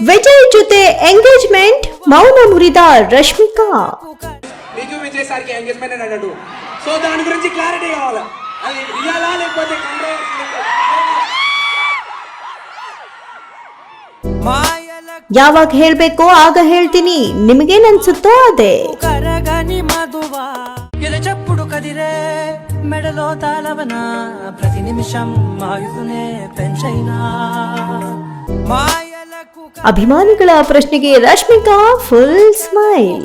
ವಿಜಯ್ ಜೊತೆ ಎಂಗೇಜ್ಮೆಂಟ್, ಮೌನ ಮುರಿದ ರಶ್ಮಿಕಾ. మీకు విజయ్ సార్కి ఎంగేజ్మెంట్ అని అన్నాడు. సో దాని గురించి క్లారిటీ కావాలి. అది రియలా లేకపోతే ಯಾವಾಗ ಹೇಳ್ಬೇಕೋ ಆಗ ಹೇಳ್ತೀನಿ, ನಿಮಗೇನ್ ಅನ್ಸುತ್ತೋ ಅದೇ. చెప్పుడు కదిరే మెడలో తాళవన ప్రతి నిమిషం ఆయుధునే పెంచైనా ಅಭಿಮಾನಿಗಳ ಪ್ರಶ್ನೆಗೆ Rashmika full smile.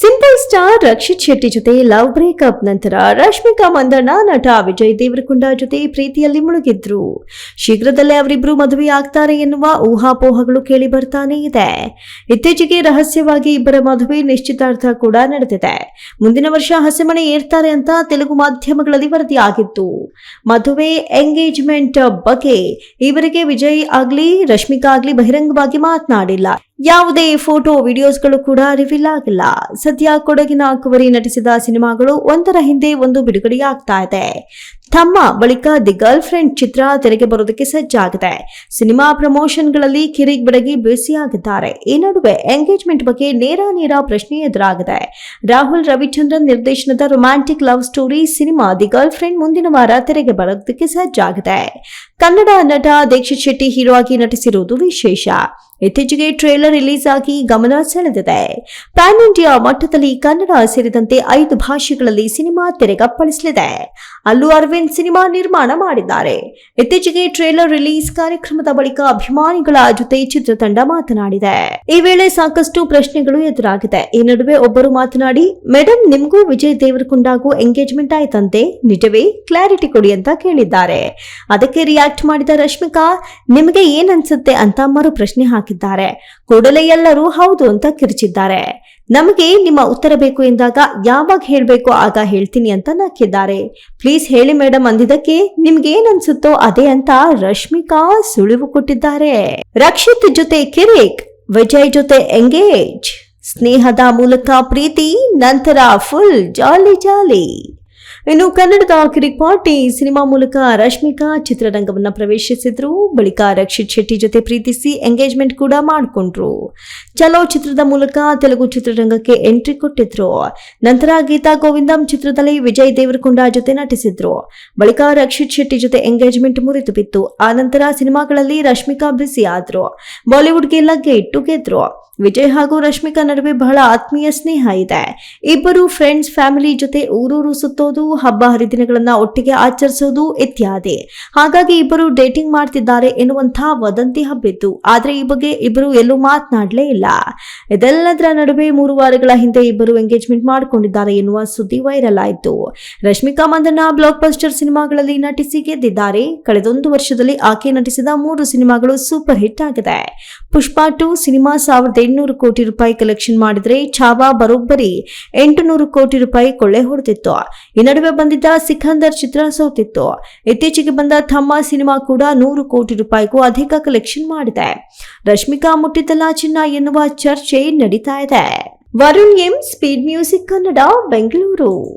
Simple star Rakshit Shetty ಜೊತೆ ಲವ್ ಬ್ರೇಕಪ್ ನಂತರ ರಶ್ಮಿಕಾ ಮಂದಣ್ಣ ನಟ ವಿಜಯ್ ದೇವರಕೊಂಡ ಜೊತೆ ಪ್ರೀತಿಯಲ್ಲಿ ಮುಳುಗಿದ್ರು. ಶೀಘ್ರದಲ್ಲೇ ಅವರಿಬ್ರು ಮದುವೆ ಆಗ್ತಾರೆ ಎನ್ನುವ ಊಹಾಪೋಹಗಳು ಕೇಳಿ ಬರ್ತಾನೆ ಇದೆ. ಇತ್ತೀಚೆಗೆ ರಹಸ್ಯವಾಗಿ ಇಬ್ಬರ ಮದುವೆ ನಿಶ್ಚಿತಾರ್ಥ ಕೂಡ ನಡೆದಿದೆ. ಮುಂದಿನ ವರ್ಷ ಹಸೆಮಣೆ ಏರ್ತಾರೆ ಅಂತ ತೆಲುಗು ಮಾಧ್ಯಮಗಳಲ್ಲಿ ವರದಿಯಾಗಿತ್ತು. ಮದುವೆ ಎಂಗೇಜ್ಮೆಂಟ್ ಬಗ್ಗೆ ಇವರಿಗೆ ವಿಜಯ್ ಆಗ್ಲಿ ರಶ್ಮಿಕಾ ಆಗ್ಲಿ ಬಹಿರಂಗವಾಗಿ ಮಾತನಾಡಿಲ್ಲ. ಯಾವುದೇ ಫೋಟೋ ವಿಡಿಯೋಸ್ಗಳು ಕೂಡ ರಿವೀಲ್ ಆಗಿಲ್ಲ. ಸದ್ಯ ಕೊಡಗಿನ ಕುವರಿ ನಟಿಸಿದ ಸಿನಿಮಾಗಳು ಒಂದರ ಹಿಂದೆ ಒಂದು ಬಿಡುಗಡೆಯಾಗ್ತಾ ಇದೆ. ತಮ್ಮ ಬಳಿಕ ದಿ ಗರ್ಲ್ ಫ್ರೆಂಡ್ ಚಿತ್ರ ತೆರೆಗೆ ಬರೋದಕ್ಕೆ ಸಜ್ಜಾಗಿದೆ. ಸಿನಿಮಾ ಪ್ರಮೋಷನ್ಗಳಲ್ಲಿ ಕಿರಿಕ್ ಬೆಡಗಿ ಬ್ಯುಸಿಯಾಗಿದ್ದಾರೆ. ಈ ನಡುವೆ ಎಂಗೇಜ್ಮೆಂಟ್ ಬಗ್ಗೆ ನೇರ ಪ್ರಶ್ನೆ ಎದುರಾಗಿದೆ. ರಾಹುಲ್ ರವಿಚಂದ್ರನ್ ನಿರ್ದೇಶನದ romantic love story cinema the girl friend ಮುಂದಿನ ವಾರ ತೆರೆಗೆ ಬರೋದಕ್ಕೆ ಸಜ್ಜಾಗಿದೆ. ಕನ್ನಡ ನಟ ದೀಕ್ಷಿತ್ ಶೆಟ್ಟಿ ಹೀರೋ ಆಗಿ ನಟಿಸಿರುವುದು ವಿಶೇಷ. ಇತ್ತೀಚೆಗೆ ಟ್ರೇಲರ್ ರಿಲೀಸ್ ಆಗಿ ಗಮನ ಸೆಳೆದಿದೆ. ಪ್ಯಾನ್ ಇಂಡಿಯಾ ಮಟ್ಟದಲ್ಲಿ ಕನ್ನಡ ಸೇರಿದಂತೆ 5 ಭಾಷೆಗಳಲ್ಲಿ ಸಿನಿಮಾ ತೆರೆಗಪ್ಪಳಿಸಲಿದೆ. ಅಲ್ಲು ಅರವಿಂದ್ ಸಿನಿಮಾ ನಿರ್ಮಾಣ ಮಾಡಿದ್ದಾರೆ. ಇತ್ತೀಚೆಗೆ ಟ್ರೇಲರ್ ರಿಲೀಸ್ ಕಾರ್ಯಕ್ರಮದ ಬಳಿಕ ಅಭಿಮಾನಿಗಳ ಜೊತೆ ಚಿತ್ರತಂಡ ಮಾತನಾಡಿದೆ. ಈ ವೇಳೆ ಸಾಕಷ್ಟು ಪ್ರಶ್ನೆಗಳು ಎದುರಾಗಿದೆ. ಈ ನಡುವೆ ಒಬ್ಬರು ಮಾತನಾಡಿ, ಮೇಡಮ್ ನಿಮಗೂ ವಿಜಯ್ ದೇವರಕೊಂಡಗೂ ಎಂಗೇಜ್ಮೆಂಟ್ ಆಯ್ತಂತೆ, ನಿಜವೇ? ಕ್ಲಾರಿಟಿ ಕೊಡಿ ಅಂತ ಕೇಳಿದ್ದಾರೆ. ಅದಕ್ಕೆ ರಿಯಾಕ್ಟ್ ಮಾಡಿದ ರಶ್ಮಿಕಾ, ನಿಮಗೆ ಏನ್ ಅನ್ಸುತ್ತೆ ಅಂತ ಮರು ಪ್ರಶ್ನೆ ಹಾಕಿದ್ದಾರೆ. ಕೂಡಲೇ ಎಲ್ಲರೂ ಹೌದು ಅಂತ ಕಿರಿಚಿದ್ದಾರೆ. ನಮಗೆ ನಿಮ್ಮ ಉತ್ತರ ಬೇಕು ಎಂದಾಗ ಯಾವಾಗ ಹೇಳ್ಬೇಕು ಆಗ ಹೇಳ್ತೀನಿ ಅಂತ ನಕ್ಕಿದ್ದಾರೆ. ಪ್ಲೀಸ್ ಹೇಳಿ ಮೇಡಮ್ ಅಂದಿದ್ದಕ್ಕೆ ನಿಮ್ಗೆ ಏನ್ ಅನ್ಸುತ್ತೋ ಅದೇ ಅಂತ ರಶ್ಮಿಕಾ ಸುಳಿವು ಕೊಟ್ಟಿದ್ದಾರೆ. ರಕ್ಷಿತ್ ಜೊತೆ ಕಿರಿಕ್, ವಿಜಯ್ ಜೊತೆ ಎಂಗೇಜ್, ಸ್ನೇಹದ ಮೂಲಕ ಪ್ರೀತಿ, ನಂತರ ಫುಲ್ ಜಾಲಿ. ಇನ್ನು ಕನ್ನಡದ ಕಿರಿಕ್ ಪಾರ್ಟಿ ಸಿನಿಮಾ ಮೂಲಕ ರಶ್ಮಿಕಾ ಚಿತ್ರರಂಗವನ್ನ ಪ್ರವೇಶಿಸಿದ್ರು. ಬಳಿಕ ರಕ್ಷಿತ್ ಶೆಟ್ಟಿ ಜೊತೆ ಪ್ರೀತಿಸಿ ಎಂಗೇಜ್ಮೆಂಟ್ ಕೂಡ ಮಾಡಿಕೊಂಡ್ರು. ಚಲೋ ಚಿತ್ರದ ಮೂಲಕ ತೆಲುಗು ಚಿತ್ರರಂಗಕ್ಕೆ ಎಂಟ್ರಿ ಕೊಟ್ಟಿದ್ರು. ನಂತರ ಗೀತಾ ಗೋವಿಂದಂ ಚಿತ್ರದಲ್ಲಿ ವಿಜಯ್ ದೇವರಕೊಂಡ ಜೊತೆ ನಟಿಸಿದ್ರು. ಬಳಿಕ ರಕ್ಷಿತ್ ಶೆಟ್ಟಿ ಜೊತೆ ಎಂಗೇಜ್ಮೆಂಟ್ ಮುರಿದು ಬಿತ್ತು. ಆ ನಂತರ ಸಿನಿಮಾಗಳಲ್ಲಿ ರಶ್ಮಿಕಾ ಬ್ಯುಸಿ ಆದ್ರು. ಬಾಲಿವುಡ್ಗೆ ಲಗ್ಗೆ ಇಟ್ಟು ಗೆದ್ರು. ವಿಜಯ್ ಹಾಗೂ ರಶ್ಮಿಕಾ ನಡುವೆ ಬಹಳ ಆತ್ಮೀಯ ಸ್ನೇಹ ಇದೆ. ಇಬ್ಬರು ಫ್ರೆಂಡ್ಸ್, ಫ್ಯಾಮಿಲಿ ಜೊತೆ ಊರೂರು ಸುತ್ತೋದು, ಹಬ್ಬ ಹರಿದಿನಗಳನ್ನ ಒಟ್ಟಿಗೆ ಆಚರಿಸೋದು ಇತ್ಯಾದಿ. ಹಾಗಾಗಿ ಇಬ್ಬರು ಡೇಟಿಂಗ್ ಮಾಡ್ತಿದ್ದಾರೆ ಎನ್ನುವಂತಹ ವದಂತಿ ಹಬ್ಬಿತ್ತು. ಆದ್ರೆ ಈ ಬಗ್ಗೆ ಇಬ್ಬರು ಎಲ್ಲೂ ಮಾತನಾಡಲೇ ಇಲ್ಲ. ಇದೆಲ್ಲದರ ನಡುವೆ 3 ವಾರಗಳ ಹಿಂದೆ ಇಬ್ಬರು ಎಂಗೇಜ್ಮೆಂಟ್ ಮಾಡಿಕೊಂಡಿದ್ದಾರೆ ಎನ್ನುವ ಸುದ್ದಿ ವೈರಲ್ ಆಯಿತು. ರಶ್ಮಿಕಾ ಮಂದಣ್ಣ ಬ್ಲಾಕ್ ಬಸ್ಟರ್ ಸಿನಿಮಾಗಳಲ್ಲಿ ನಟಿಸಿ ಗೆದ್ದಿದ್ದಾರೆ. ಕಳೆದೊಂದು ವರ್ಷದಲ್ಲಿ ಆಕೆ ನಟಿಸಿದ 3 ಸಿನಿಮಾಗಳು ಸೂಪರ್ ಹಿಟ್ ಆಗಿದೆ. ಪುಷ್ಪಾ 2 ಸಿನಿಮಾ 1800 ಕೋಟಿ ರೂಪಾಯಿ ಕಲೆಕ್ಷನ್ ಮಾಡಿದ್ರೆ, ಛಾವಾ ಬರೋಬ್ಬರಿ 800 ಕೋಟಿ ರೂಪಾಯಿ ಕೊಳ್ಳೆ ಹೊಡೆದಿತ್ತು. ಈ ನಡುವೆ ಬಂದಿದ್ದ ಸಿಕಂದರ್ ಚಿತ್ರ ಸೋತಿತ್ತು. ಇತ್ತೀಚೆಗೆ ಬಂದ ಥಮ್ಮ ಸಿನಿಮಾ ಕೂಡ 100 ಕೋಟಿ ರೂಪಾಯಿಗೂ ಅಧಿಕ ಕಲೆಕ್ಷನ್ ಮಾಡಿದೆ. ರಶ್ಮಿಕಾ ಮುಟ್ಟಿದ್ದಲ್ಲ ಚಿನ್ನ ಎನ್ನುವ ಚರ್ಚೆ ನಡೀತಾ ಇದೆ. Varun M, speed music Kannada, Bengaluru.